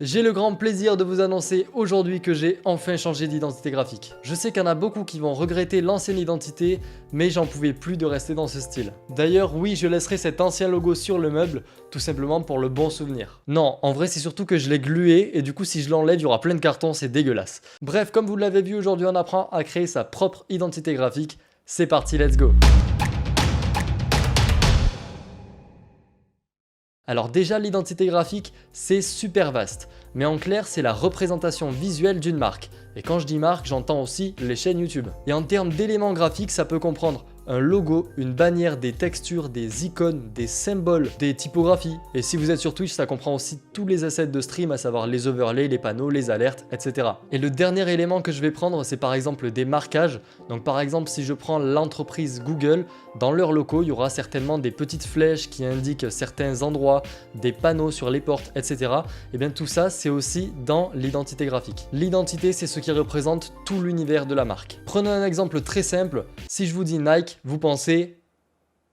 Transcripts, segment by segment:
J'ai le grand plaisir de vous annoncer aujourd'hui que j'ai enfin changé d'identité graphique. Je sais qu'il y en a beaucoup qui vont regretter l'ancienne identité, mais j'en pouvais plus de rester dans ce style. D'ailleurs, oui, je laisserai cet ancien logo sur le meuble, tout simplement pour le bon souvenir. Non, en vrai, c'est surtout que je l'ai glué, et du coup, si je l'enlève, il y aura plein de cartons, c'est dégueulasse. Bref, comme vous l'avez vu, aujourd'hui, on apprend à créer sa propre identité graphique. C'est parti, let's go! Alors déjà, l'identité graphique, c'est super vaste. Mais en clair, c'est la représentation visuelle d'une marque. Et quand je dis marque, j'entends aussi les chaînes YouTube. Et en termes d'éléments graphiques, ça peut comprendre un logo, une bannière, des textures, des icônes, des symboles, des typographies. Et si vous êtes sur Twitch, ça comprend aussi tous les assets de stream, à savoir les overlays, les panneaux, les alertes, etc. Et le dernier élément que je vais prendre, c'est par exemple des marquages. Donc par exemple, si je prends l'entreprise Google, dans leur logo, il y aura certainement des petites flèches qui indiquent certains endroits, des panneaux sur les portes, etc. Et bien tout ça, c'est aussi dans l'identité graphique. L'identité, c'est ce qui représente tout l'univers de la marque. Prenons un exemple très simple. Si je vous dis Nike, vous pensez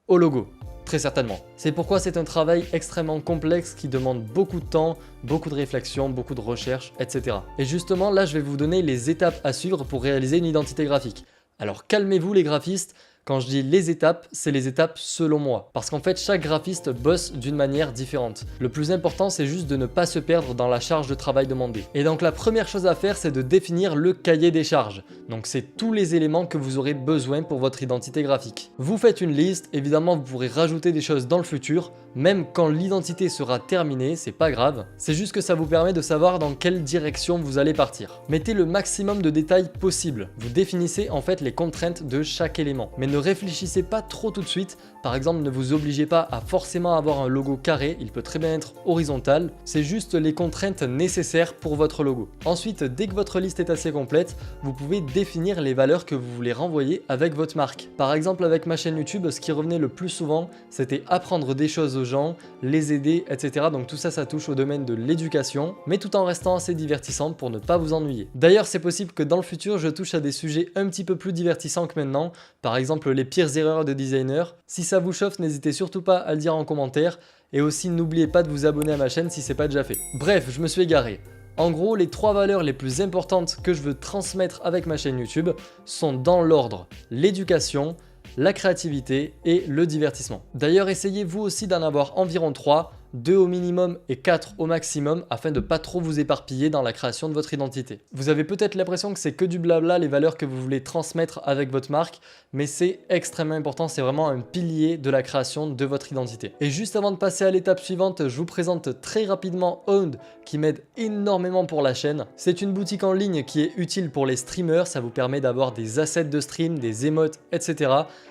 au logo, très certainement. C'est pourquoi c'est un travail extrêmement complexe qui demande beaucoup de temps, beaucoup de réflexion, beaucoup de recherche, etc. Et justement, là, je vais vous donner les étapes à suivre pour réaliser une identité graphique. Alors calmez-vous les graphistes. Quand je dis les étapes, c'est les étapes selon moi. Parce qu'en fait, chaque graphiste bosse d'une manière différente. Le plus important, c'est juste de ne pas se perdre dans la charge de travail demandée. Et donc la première chose à faire, c'est de définir le cahier des charges. Donc c'est tous les éléments que vous aurez besoin pour votre identité graphique. Vous faites une liste, évidemment vous pourrez rajouter des choses dans le futur, même quand l'identité sera terminée, c'est pas grave. C'est juste que ça vous permet de savoir dans quelle direction vous allez partir. Mettez le maximum de détails possible. Vous définissez en fait les contraintes de chaque élément. Mais ne réfléchissez pas trop tout de suite. Par exemple, ne vous obligez pas à forcément avoir un logo carré, il peut très bien être horizontal. C'est juste les contraintes nécessaires pour votre logo. Ensuite, dès que votre liste est assez complète, vous pouvez définir les valeurs que vous voulez renvoyer avec votre marque. Par exemple, avec ma chaîne YouTube, ce qui revenait le plus souvent, c'était apprendre des choses aux gens, les aider, etc. Donc tout ça, ça touche au domaine de l'éducation, mais tout en restant assez divertissant pour ne pas vous ennuyer. D'ailleurs, c'est possible que dans le futur, je touche à des sujets un petit peu plus divertissants que maintenant. Par exemple, les pires erreurs de designer. Si ça vous chauffe, n'hésitez surtout pas à le dire en commentaire. Et aussi, n'oubliez pas de vous abonner à ma chaîne si c'est pas déjà fait. Bref, je me suis égaré. En gros, les 3 valeurs les plus importantes que je veux transmettre avec ma chaîne YouTube sont dans l'ordre: l'éducation, la créativité et le divertissement. D'ailleurs, essayez vous aussi d'en avoir environ 3, 2 au minimum et 4 au maximum, afin de pas trop vous éparpiller dans la création de votre identité. Vous avez peut-être l'impression que c'est que du blabla les valeurs que vous voulez transmettre avec votre marque, mais c'est extrêmement important, c'est vraiment un pilier de la création de votre identité. Et juste avant de passer à l'étape suivante, je vous présente très rapidement Owned, qui m'aide énormément pour la chaîne. C'est une boutique en ligne qui est utile pour les streamers, ça vous permet d'avoir des assets de stream, des emotes, etc.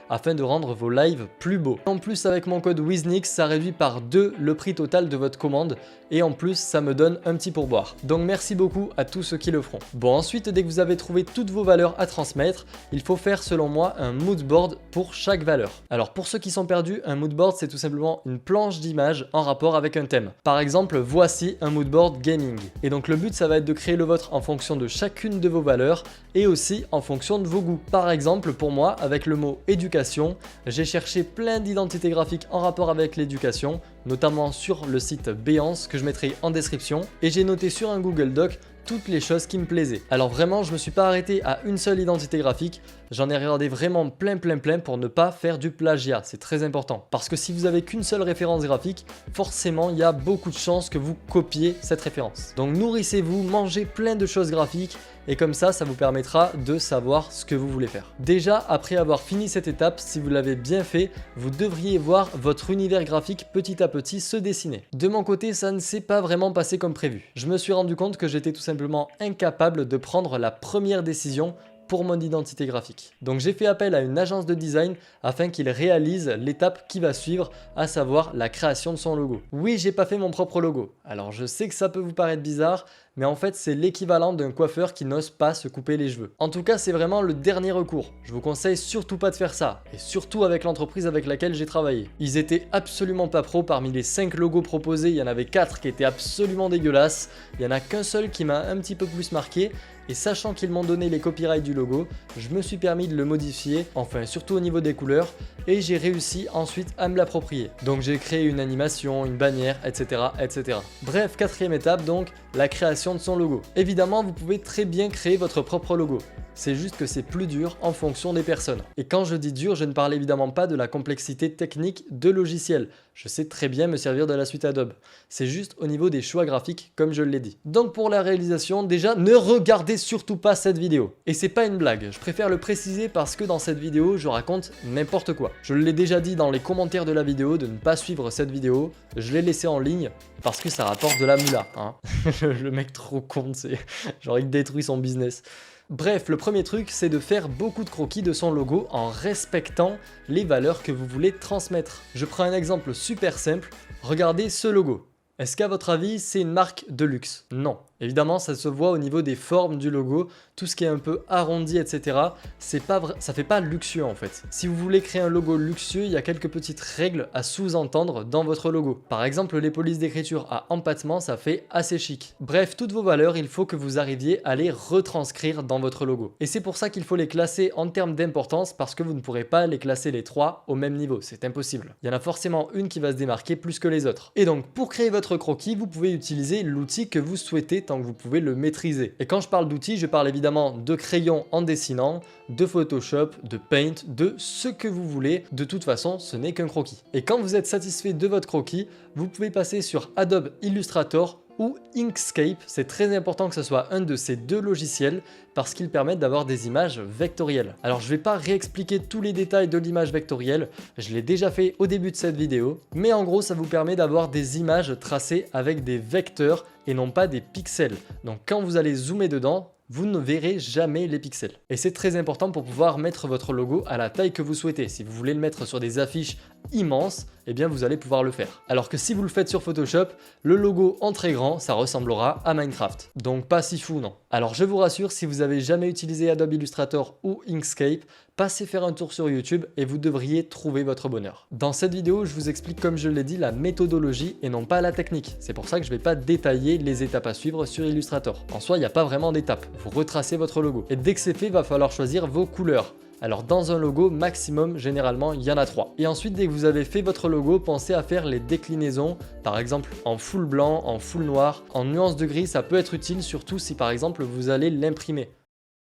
afin de rendre vos lives plus beaux. En plus, avec mon code WizNix, ça réduit par 2 le prix total de votre commande, et en plus ça me donne un petit pourboire. Donc merci beaucoup à tous ceux qui le feront. Bon, ensuite, dès que vous avez trouvé toutes vos valeurs à transmettre, il faut faire selon moi un mood board pour chaque valeur. Alors pour ceux qui sont perdus, un mood board, c'est tout simplement une planche d'images en rapport avec un thème. Par exemple, voici un mood board gaming. Et donc le but, ça va être de créer le vôtre en fonction de chacune de vos valeurs et aussi en fonction de vos goûts. Par exemple, pour moi, avec le mot éducation, j'ai cherché plein d'identités graphiques en rapport avec l'éducation, notamment sur le site Béance que je mettrai en description, et j'ai noté sur un Google Doc toutes les choses qui me plaisaient. Alors vraiment, je me suis pas arrêté à une seule identité graphique, j'en ai regardé vraiment plein pour ne pas faire du plagiat, c'est très important. Parce que si vous avez qu'une seule référence graphique, forcément il y a beaucoup de chances que vous copiez cette référence. Donc nourrissez-vous, mangez plein de choses graphiques, et comme ça vous permettra de savoir ce que vous voulez faire. Déjà, après avoir fini cette étape, si vous l'avez bien fait, vous devriez voir votre univers graphique petit à petit se dessiner. De mon côté, ça ne s'est pas vraiment passé comme prévu. Je me suis rendu compte que j'étais tout simplement incapable de prendre la première décision pour mon identité graphique. Donc j'ai fait appel à une agence de design afin qu'il réalise l'étape qui va suivre, à savoir la création de son logo. Oui, j'ai pas fait mon propre logo. Alors je sais que ça peut vous paraître bizarre, mais en fait c'est l'équivalent d'un coiffeur qui n'ose pas se couper les cheveux. En tout cas, c'est vraiment le dernier recours. Je vous conseille surtout pas de faire ça, et surtout avec l'entreprise avec laquelle j'ai travaillé. Ils étaient absolument pas pros. Parmi les 5 logos proposés, il y en avait 4 qui étaient absolument dégueulasses. Il y en a qu'un seul qui m'a un petit peu plus marqué, Et sachant qu'ils m'ont donné les copyrights du logo, je me suis permis de le modifier, enfin surtout au niveau des couleurs, et j'ai réussi ensuite à me l'approprier. Donc j'ai créé une animation, une bannière, etc. etc. Bref, quatrième étape donc, la création de son logo. Évidemment, vous pouvez très bien créer votre propre logo. C'est juste que c'est plus dur en fonction des personnes. Et quand je dis dur, je ne parle évidemment pas de la complexité technique de logiciel. Je sais très bien me servir de la suite Adobe. C'est juste au niveau des choix graphiques, comme je l'ai dit. Donc pour la réalisation, déjà, ne regardez surtout pas cette vidéo. Et c'est pas une blague, je préfère le préciser parce que dans cette vidéo, je raconte n'importe quoi. Je l'ai déjà dit dans les commentaires de la vidéo de ne pas suivre cette vidéo. Je l'ai laissée en ligne parce que ça rapporte de la moula. Hein. Le mec trop con, c'est genre il détruit son business. Bref, le premier truc, c'est de faire beaucoup de croquis de son logo en respectant les valeurs que vous voulez transmettre. Je prends un exemple super simple, regardez ce logo. Est-ce qu'à votre avis, c'est une marque de luxe? Non. Évidemment, ça se voit au niveau des formes du logo, tout ce qui est un peu arrondi, etc. Ça fait pas luxueux en fait. Si vous voulez créer un logo luxueux, il y a quelques petites règles à sous-entendre dans votre logo. Par exemple, les polices d'écriture à empattement, ça fait assez chic. Bref, toutes vos valeurs, il faut que vous arriviez à les retranscrire dans votre logo. Et c'est pour ça qu'il faut les classer en termes d'importance, parce que vous ne pourrez pas les classer les trois au même niveau, c'est impossible. Il y en a forcément une qui va se démarquer plus que les autres. Et donc, pour créer votre croquis, vous pouvez utiliser l'outil que vous souhaitez tant que vous pouvez le maîtriser. Et quand je parle d'outils, je parle évidemment de crayon en dessinant, de Photoshop, de Paint, de ce que vous voulez. De toute façon, ce n'est qu'un croquis. Et quand vous êtes satisfait de votre croquis, vous pouvez passer sur Adobe Illustrator ou Inkscape. C'est très important que ce soit un de ces deux logiciels parce qu'ils permettent d'avoir des images vectorielles. Alors je ne vais pas réexpliquer tous les détails de l'image vectorielle, je l'ai déjà fait au début de cette vidéo, mais en gros ça vous permet d'avoir des images tracées avec des vecteurs et non pas des pixels. Donc quand vous allez zoomer dedans, vous ne verrez jamais les pixels. Et c'est très important pour pouvoir mettre votre logo à la taille que vous souhaitez. Si vous voulez le mettre sur des affiches immenses, eh bien vous allez pouvoir le faire. Alors que si vous le faites sur Photoshop, le logo en très grand, ça ressemblera à Minecraft. Donc pas si fou, non. Alors je vous rassure, si vous avez jamais utilisé Adobe Illustrator ou Inkscape, passez faire un tour sur YouTube et vous devriez trouver votre bonheur. Dans cette vidéo, je vous explique, comme je l'ai dit, la méthodologie et non pas la technique. C'est pour ça que je ne vais pas détailler les étapes à suivre sur Illustrator. En soi, il n'y a pas vraiment d'étapes. Vous retracez votre logo. Et dès que c'est fait, il va falloir choisir vos couleurs. Alors dans un logo, maximum, généralement, il y en a 3. Et ensuite, dès que vous avez fait votre logo, pensez à faire les déclinaisons, par exemple en full blanc, en full noir, en nuance de gris, ça peut être utile, surtout si par exemple vous allez l'imprimer.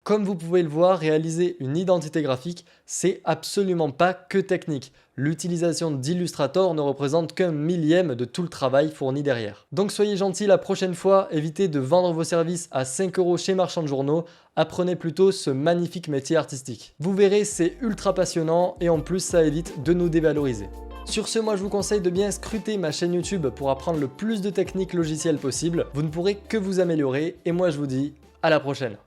Comme vous pouvez le voir, réaliser une identité graphique, c'est absolument pas que technique. L'utilisation d'Illustrator ne représente qu'un millième de tout le travail fourni derrière. Donc soyez gentils la prochaine fois, évitez de vendre vos services à 5 € chez Marchand de Journaux, apprenez plutôt ce magnifique métier artistique. Vous verrez, c'est ultra passionnant et en plus ça évite de nous dévaloriser. Sur ce, moi je vous conseille de bien scruter ma chaîne YouTube pour apprendre le plus de techniques logicielles possible. Vous ne pourrez que vous améliorer et moi je vous dis à la prochaine.